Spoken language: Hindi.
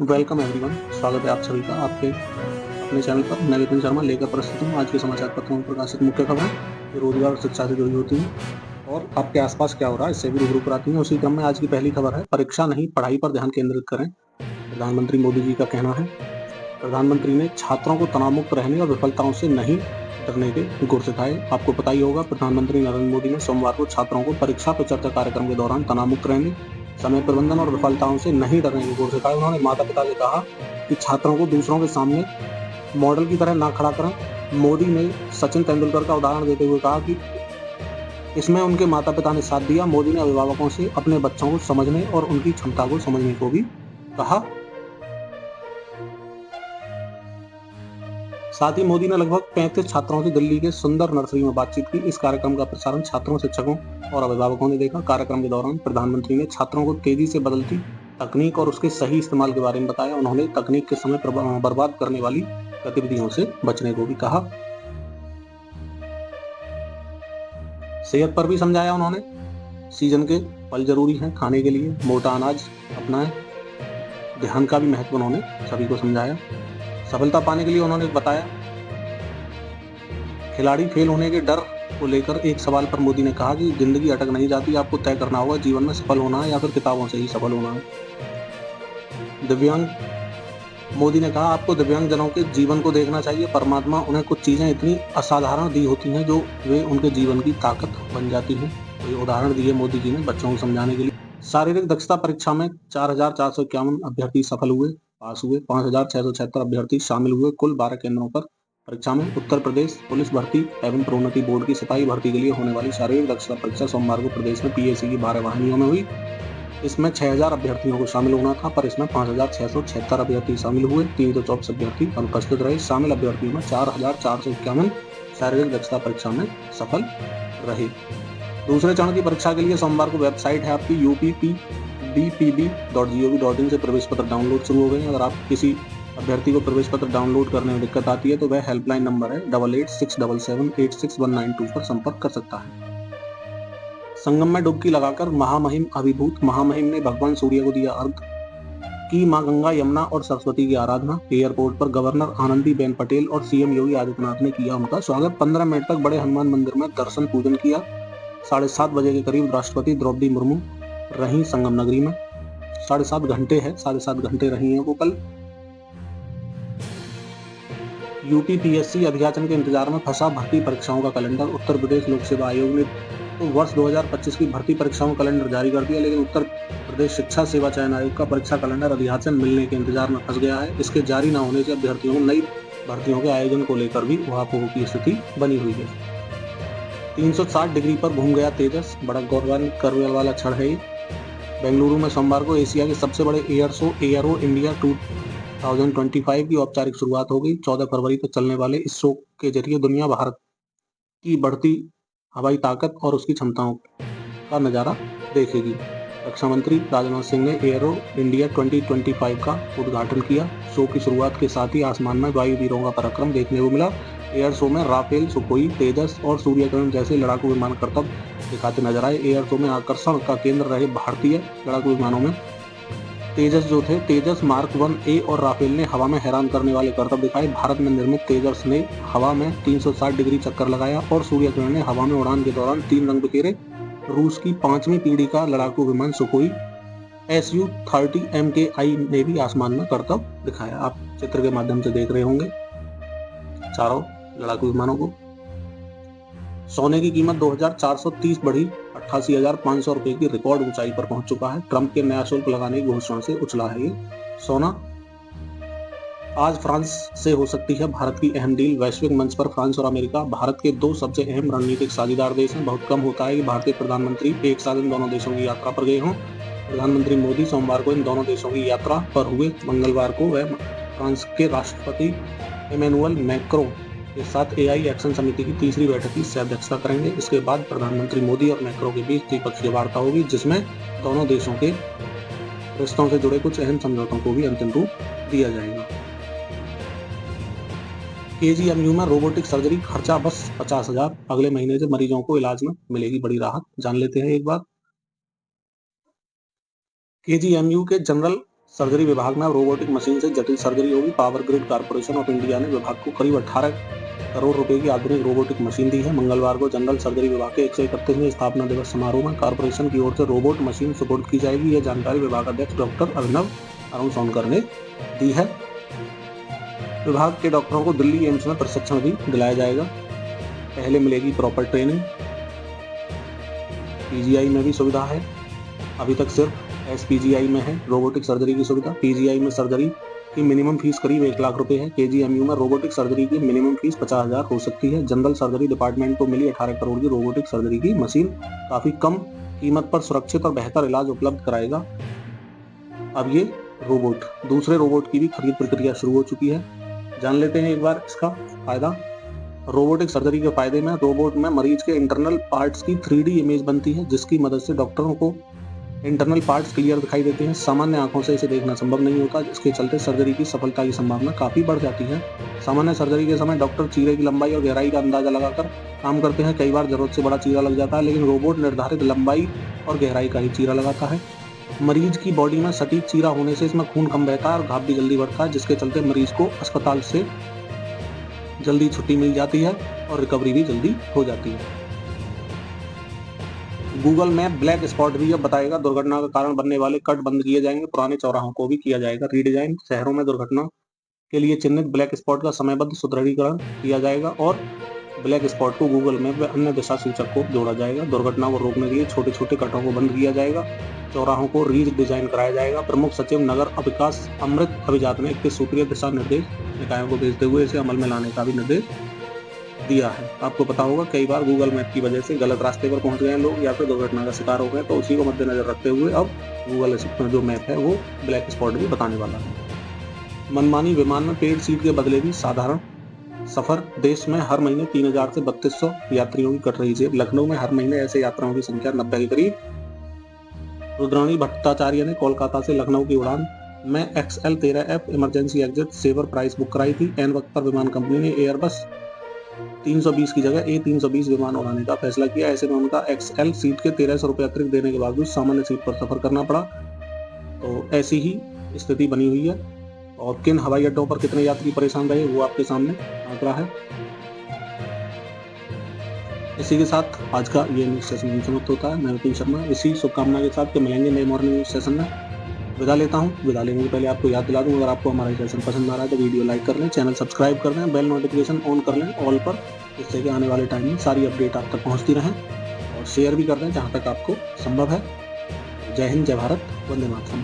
Welcome everyone. स्वागत है आप सभी का आपके अपने चैनल पर। मैं विपिन शर्मा लेकर प्रस्तुत हूँ आज के समाचार पत्रों में प्रकाशित मुख्य खबरें जो रोजगार और शिक्षा से जुड़ी होती हैं और आपके आसपास क्या हो रहा है इससे भी रूबरू कराती हैं। उसी क्रम में आज की पहली खबर है, परीक्षा नहीं पढ़ाई पर ध्यान केंद्रित करें। प्रधानमंत्री मोदी जी का कहना है। प्रधानमंत्री ने छात्रों को तनावमुक्त रहने और विफलताओं से नहीं डरने के गुर सिखाए। आपको पता ही होगा, प्रधानमंत्री नरेंद्र मोदी ने सोमवार को छात्रों को परीक्षा पे चर्चा कार्यक्रम के दौरान तनावमुक्त रहने, समय प्रबंधन और विफलताओं से नहीं डरने के गुर सिखाए। उन्होंने माता पिता से कहा कि छात्रों को दूसरों के सामने मॉडल की तरह ना खड़ा करें। मोदी ने सचिन तेंदुलकर का उदाहरण देते हुए कहा कि इसमें उनके माता पिता ने साथ दिया। मोदी ने अभिभावकों से अपने बच्चों को समझने और उनकी क्षमता को समझने को भी कहा। साथ ही मोदी ने लगभग 35 छात्रों से दिल्ली के सुंदर नर्सरी में बातचीत की। इस कार्यक्रम का प्रसारण छात्रों, शिक्षकों और अभिभावकों ने देखा। कार्यक्रम के दौरान प्रधानमंत्री ने छात्रों को तेजी से बदलती तकनीक और उसके सही इस्तेमाल के बारे में बताया। उन्होंने तकनीक के समय बर्बाद करने वाली गतिविधियों से बचने को भी कहा। सेहत पर भी समझाया उन्होंने। सीजन के फल जरूरी हैं खाने के लिए, मोटा अनाज अपनाएं। ध्यान का भी महत्व उन्होंने सभी को समझाया। सफलता पाने के लिए उन्होंने बताया, खिलाड़ी फेल होने के डर को लेकर एक सवाल पर मोदी ने कहा कि जिंदगी अटक नहीं जाती, आपको तय करना होगा जीवन में सफल होना है या फिर किताबों से ही सफल होना है। दिव्यांग मोदी ने कहा, आपको दिव्यांग जनों के जीवन को देखना चाहिए। परमात्मा उन्हें कुछ चीजें इतनी असाधारण दी होती हैं जो वे उनके जीवन की ताकत बन जाती है। तो ये उदाहरण दिए मोदी जी ने बच्चों को समझाने के लिए। शारीरिक दक्षता परीक्षा में 4,451 अभ्यर्थी सफल हुए, पास हुए। 5,676 अभ्यर्थी शामिल हुए। कुल 12 केंद्रों पर परीक्षा में उत्तर प्रदेश पुलिस भर्ती एवं प्रोन्नति बोर्ड की सिपाही भर्ती के लिए होने वाली शारीरिक दक्षता परीक्षा सोमवार को प्रदेश में पीएससी की 12 वाहिनियों में हुई। इसमें 6,000 अभ्यर्थियों को शामिल होना था, पर इसमें 5,676 अभ्यर्थी शामिल हुए। 324 अभ्यर्थी अनुपस्थित रहे। शामिल अभ्यर्थियों में 4,451 शारीरिक दक्षता परीक्षा में सफल रहे। दूसरे चरण की परीक्षा के लिए सोमवार को वेबसाइट है आपकी uppbpb.gov.in से प्रवेश पत्र डाउनलोड शुरू हो गए। अगर आप किसी अभ्यर्थी को प्रवेश पत्र डाउनलोड करने में दिक्कत आती है तो वह हेल्पलाइन नंबर है 8867786192 पर संपर्क कर सकता है। संगम में डुबकी लगाकर महामहिम अभिभूत। महामहिम ने भगवान सूर्य को दिया अर्घ, की मां गंगा, यमुना और सरस्वती की आराधना। एयरपोर्ट पर गवर्नर आनंदीबेन पटेल और सीएम योगी आदित्यनाथ ने किया उनका स्वागत। 15 मिनट तक बड़े हनुमान मंदिर में दर्शन पूजन किया। 7:30 बजे के करीब राष्ट्रपति द्रौपदी मुर्मू रही संगम नगरी में। 7.5 घंटे है, 7.5 घंटे रही हैं वो कल। यूपी पीएससी अध्याचन के इंतजार में फंसा भर्ती परीक्षाओं का कैलेंडर। उत्तर प्रदेश लोक सेवा आयोग ने तो वर्ष 2025 की भर्ती परीक्षाओं का कैलेंडर जारी कर दिया, लेकिन उत्तर प्रदेश शिक्षा सेवा चयन आयोग का परीक्षा कैलेंडर अध्याचन मिलने के इंतजार में फंस गया है। इसके जारी न होने से अभ्यर्थियों को नई भर्तियों के आयोजन को लेकर भी उहापोह की स्थिति बनी हुई है। 360 डिग्री पर घूम गया तेजस, बड़ा गौरवान्वित करने वाला क्षण है ये। बेंगलुरु में सोमवार को एशिया के सबसे बड़े एयर शो एयरो इंडिया 2025 की औपचारिक शुरुआत हो गई। 14 फरवरी तक चलने वाले इस शो के जरिए दुनिया भारत की बढ़ती हवाई ताकत और उसकी क्षमताओं का नजारा देखेगी। रक्षा मंत्री राजनाथ सिंह ने एयरो इंडिया 2025 का उद्घाटन किया। शो की शुरुआत के साथ ही आसमान में वायुवीरों का पराक्रम देखने को मिला। एयर शो में राफेल, सुखोई, तेजस और सूर्यकिरण जैसे लड़ाकू विमान करतब दिखाते नजर आए। एयर शो में आकर्षण का केंद्र रहे भारतीय लड़ाकू विमानों में तेजस जो थे, तेजस मार्क 1A और राफेल ने हवा में हैरान करने वाले करतब दिखाए। भारत में निर्मित तेजस ने हवा में 360 डिग्री चक्कर लगाया और सूर्यकिरण ने हवा में उड़ान के दौरान 3 रंग बिखेरे। रूस की 5वीं पीढ़ी का लड़ाकू विमान सुखोई Su-30 MKI ने भी आसमान में करतब दिखाया। आप चित्र के माध्यम से देख रहे होंगे चारों लड़ाकू विमानों को। सोने की कीमत 2,430 बढ़ी 88,500 रुपए की रिकॉर्ड ऊंचाई पर पहुंच चुका है। ट्रंप के नया शुल्क लगाने की घोषणा से उछला है ये सोना। आज फ्रांस से हो सकती है भारत की अहम डील। वैश्विक मंच पर फ्रांस और अमेरिका भारत के 2 सबसे अहम रणनीतिक साझेदार देश हैं। बहुत कम होता है कि भारतीय प्रधानमंत्री एक साथ इन दोनों देशों की यात्रा पर गए हों। प्रधानमंत्री मोदी सोमवार को इन दोनों देशों की यात्रा पर हुए। मंगलवार को वह फ्रांस के राष्ट्रपति इमैनुअल मैक्रों के साथ एआई एक्शन समिति की तीसरी बैठक की अध्यक्षता करेंगे। इसके बाद प्रधानमंत्री मोदी और मैक्रों के बीच द्विपक्षीय वार्ता होगी, जिसमें दोनों देशों के रिश्तों से जुड़े कुछ अहम समझौतों को भी अंतिम रूप दिया जाएगा। केजीएमयू में रोबोटिक सर्जरी, खर्चा बस 50,000। अगले महीने से मरीजों को इलाज में मिलेगी बड़ी राहत। जान लेते हैं एक बार। केजीएमयू के जनरल सर्जरी विभाग में अब रोबोटिक मशीन से जटिल सर्जरी होगी। Power grid corporation of India ने विभाग को करीब 18 करोड़ रुपए की आधुनिक रोबोटिक मशीन दी है। मंगलवार को जनरल सर्जरी विभाग के 131वें स्थापना दिवस समारोह में कॉर्पोरेशन की ओर से रोबोट मशीन सुपुर्द की जाएगी। यह जानकारी विभाग अध्यक्ष डॉक्टर अभिनव अरुणसोनकर ने दी है। विभाग के डॉक्टरों को दिल्ली एम्स में प्रशिक्षण भी दिलाया जाएगा। पहले मिलेगी प्रॉपर ट्रेनिंग। पीजीआई में भी सुविधा है। अभी तक सिर्फ एसपीजीआई में है रोबोटिक सर्जरी की सुविधा। पीजीआई में सर्जरी की मिनिमम फीस करीब 1 लाख रुपए है। केजीएमयू में रोबोटिक सर्जरी की मिनिमम फीस 50,000 हो सकती है। जनरल सर्जरी डिपार्टमेंट को मिली 18 करोड़ की रोबोटिक सर्जरी की मशीन काफी कम कीमत पर सुरक्षित और बेहतर इलाज उपलब्ध कराएगा। अब ये रोबोट, दूसरे रोबोट की भी खरीद प्रक्रिया शुरू हो चुकी है। जान लेते हैं एक बार इसका फायदा। रोबोटिक सर्जरी के फायदे में रोबोट में मरीज के इंटरनल पार्ट्स की 3D इमेज बनती है, जिसकी मदद से डॉक्टरों को इंटरनल पार्ट्स क्लियर दिखाई देते हैं। सामान्य आंखों से इसे देखना संभव नहीं होता, जिसके चलते सर्जरी की सफलता की संभावना काफी बढ़ जाती है। सामान्य सर्जरी के समय डॉक्टर चीरे की लंबाई और गहराई का अंदाजा लगाकर काम करते हैं। कई बार जरूरत से बड़ा चीरा लग जाता है, लेकिन रोबोट निर्धारित लंबाई और गहराई का ही चीरा लगाता है। मरीज की बॉडी में सटीक चीरा होने से इसमें खून कम बहता है और घाव भी जल्दी बढ़ता है, जिसके चलते मरीज को अस्पताल से जल्दी छुट्टी मिल जाती है और रिकवरी भी जल्दी हो जाती है। गूगल मैप ब्लैक स्पॉट भी अब बताएगा। दुर्घटना का कारण बनने वाले कट बंद किए जाएंगे। पुराने चौराहों को भी किया जाएगा रीडिजाइन। शहरों में दुर्घटना के लिए चिन्हित ब्लैक स्पॉट का समयबद्ध सुदृढ़ीकरण किया जाएगा और ब्लैक स्पॉट को गूगल मैप व अन्य दिशा सूचक को जोड़ा जाएगा। दुर्घटना को रोकने के लिए छोटे छोटे कटों को बंद किया जाएगा। चौराहों को रीडिजाइन कराया जाएगा। प्रमुख सचिव नगर विकास अमृत अभिजात ने 21 सूत्रीय दिशा निर्देश निकायों को भेजते हुए इसे अमल में लाने का भी निर्देश दिया है। आपको पता होगा कई बार गूगल मैप की वजह से गलत रास्ते पर पहुंच गए लोग या फिर दुर्घटना का शिकार हो गए, तो उसी को मद्देनजर रखते हुए अब गूगल जो मैप है वो ब्लैक स्पॉट भी बताने वाला है। मनमानी विमान में पेड सीट के बदले भी साधारण सफर। देश में हर महीने 3,000 से 3,200 यात्रियों की कट रही जेब। लखनऊ में हर महीने ऐसे यात्राओं की संख्या 90 के करीब। रुद्राणी भट्टाचार्य ने कोलकाता से लखनऊ की उड़ान में XL13F emergency exit saver price book कराई थी। एन वक्त पर विमान कंपनी ने एयरबस 320 की जगह A320 विमान उड़ाने का फैसला किया। ऐसे में उनका XL सीट के 1,300 रुपये अतिरिक्त देने के बावजूद सामान्य सीट पर सफर करना पड़ा। तो ऐसी ही स्थिति बनी हुई है और किन हवाई अड्डों पर कितने यात्री परेशान रहे वो आपके सामने आंकड़ा है। इसी के साथ आज का ये न्यूज सेशन समाप्त होता है। मैं विपिन शर्मा इसी शुभकामना के साथ मिलेंगे नए मॉर्निंग न्यूज सेशन में। विदा लेता हूँ। विदा लेने से पहले आपको याद दिला दूं, अगर आपको हमारा सेशन पसंद आ रहा है तो वीडियो लाइक कर लें, चैनल सब्सक्राइब कर लें, बेल नोटिफिकेशन ऑन कर लें ऑल पर, जिससे कि आने वाले टाइम में सारी अपडेट आप तक पहुँचती रहें, और शेयर भी कर दें जहाँ तक आपको संभव है। जय हिंद, जय भारत, वंदे मातरम।